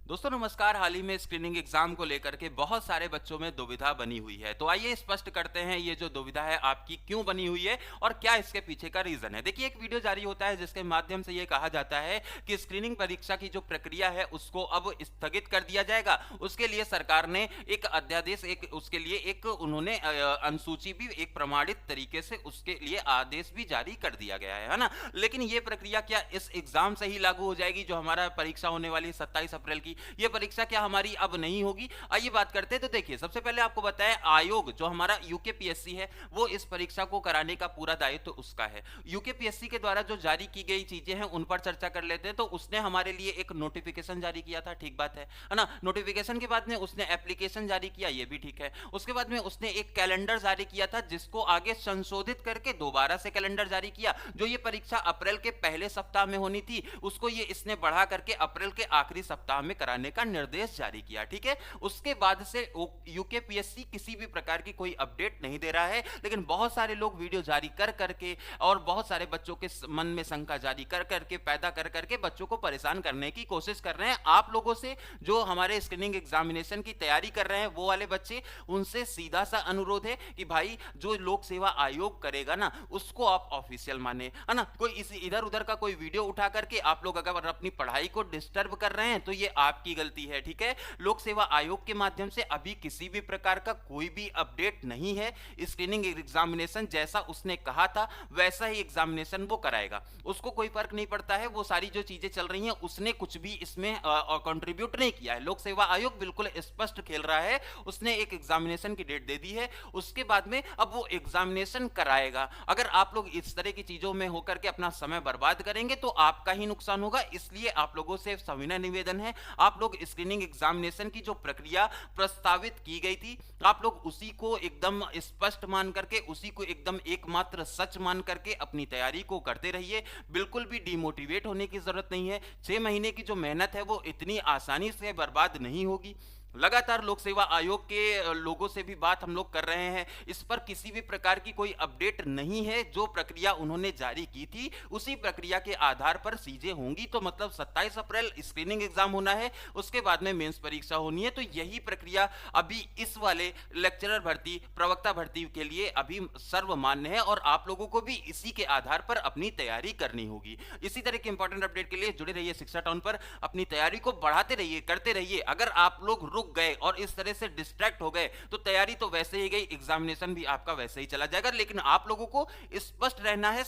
दोस्तों नमस्कार। हाल ही में स्क्रीनिंग एग्जाम को लेकर के बहुत सारे बच्चों में दुविधा बनी हुई है। तो आइए स्पष्ट करते हैं ये जो दुविधा है आपकी क्यों बनी हुई है और क्या इसके पीछे का रीजन है। देखिए, एक वीडियो जारी होता है जिसके माध्यम से ये कहा जाता है कि स्क्रीनिंग परीक्षा की जो प्रक्रिया है उसको अब स्थगित कर दिया जाएगा। उसके लिए सरकार ने एक अध्यादेश उसके लिए एक उन्होंने अनुसूची भी एक प्रमाणित तरीके से उसके लिए आदेश भी जारी कर दिया गया है ना। लेकिन ये प्रक्रिया क्या इस एग्जाम से ही लागू हो जाएगी? जो हमारा परीक्षा होने वाली है 27 अप्रैल की, ये परीक्षा क्या हमारी अब नहीं होगी? आइए बात करते हैं। तो देखिए, सबसे पहले आपको बताएं, आयोग जो हमारा यूकेपीएससी है वो इस परीक्षा को कराने का पूरा दायित्व तो उसका है। यूकेपीएससी के द्वारा जो जारी की गई चीजें हैं उन पर चर्चा कर लेते हैं। तो उसने हमारे लिए एक नोटिफिकेशन जारी किया था, ठीक बात है ना। नोटिफिकेशन के बाद में उसने एप्लीकेशन जारी किया, ये भी ठीक है। उसके बाद में उसने एक कैलेंडर जारी किया था जिसको आगे संशोधित करके दोबारा से कैलेंडर जारी किया। जो ये परीक्षा अप्रैल के पहले सप्ताह में होनी थी उसको ये इसने बढ़ा करके अप्रैल के आखिरी सप्ताह में कराने का निर्देश जारी किया, ठीक है। उसके बाद से यूकेपीएससी किसी भी प्रकार की कोई अपडेट नहीं दे रहा है। लेकिन बहुत सारे लोग वीडियो जारी कर करके और बहुत सारे बच्चों के मन में शंका जारी कर करके पैदा कर करके बच्चों को परेशान करने की कोशिश कर रहे हैं। आप लोगों से जो हमारे स्क्रीनिंग एग्जामिनेशन की तैयारी कर रहे हैं वो वाले बच्चे, उनसे सीधा सा अनुरोध है कि भाई जो लोक सेवा आयोग करेगा ना उसको आप ऑफिशियल माने, है ना। कोई इसी इधर उधर का कोई वीडियो उठा करके आप लोग अगर अपनी पढ़ाई को डिस्टर्ब कर रहे हैं तो ये आपकी गलती है, ठीक है। लोक सेवा आयोग के माध्यम से अभी किसी भी प्रकार का कोई भी अपडेट नहीं है। स्क्रीनिंग एग्जामिनेशन जैसा उसने कहा था वैसा ही एग्जामिनेशन वो कराएगा, उसको कोई फर्क नहीं पड़ता है। वो सारी जो चीजें चल रही हैं उसने कुछ भी इसमें कंट्रीब्यूट नहीं किया है। लोक सेवा आयोग बिल्कुल स्पष्ट खेल रहा है। उसने एक एग्जामिनेशन की डेट दे दी है, उसके बाद में अब वो एग्जामिनेशन कराएगा। अगर आप लोग इस तरह की चीजों में होकर के अपना समय बर्बाद करेंगे तो आपका ही नुकसान होगा। इसलिए आप लोगों से सविनय निवेदन है, आप लोग स्क्रीनिंग एग्जामिनेशन की जो प्रक्रिया प्रस्तावित की गई थी आप लोग उसी को एकदम स्पष्ट मान करके, उसी को एकदम एकमात्र सच मान करके अपनी तैयारी को करते रहिए। बिल्कुल भी डिमोटिवेट होने की जरूरत नहीं है। 6 महीने की जो मेहनत है वो इतनी आसानी से बर्बाद नहीं होगी। लगातार लोक सेवा आयोग के लोगों से भी बात हम लोग कर रहे हैं, इस पर किसी भी प्रकार की कोई अपडेट नहीं है। जो प्रक्रिया उन्होंने जारी की थी उसी प्रक्रिया के आधार पर चीजें होंगी। तो मतलब 27 अप्रैल स्क्रीनिंग एग्जाम होना है, उसके बाद में मेंस परीक्षा होनी है। तो यही प्रक्रिया अभी इस वाले लेक्चरर भर्ती, प्रवक्ता भर्ती के लिए अभी सर्वमान्य है और आप लोगों को भी इसी के आधार पर अपनी तैयारी करनी होगी। इसी तरह के इंपॉर्टेंट अपडेट के लिए जुड़े रहिए शिक्षा टाउन पर। अपनी तैयारी को बढ़ाते रहिए, करते रहिए। अगर आप लोग रुक गए और इस तरह से डिस्ट्रैक्ट हो गए तो तैयारी तो वैसे ही गई, एग्जामिनेशन भी आपका वैसे ही चला जाएगा। लेकिन आप लोगों को स्पष्ट रहना है,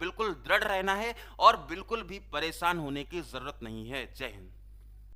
बिल्कुल दृढ़ रहना है और बिल्कुल भी परेशान होने की जरूरत नहीं है। जय हिंद।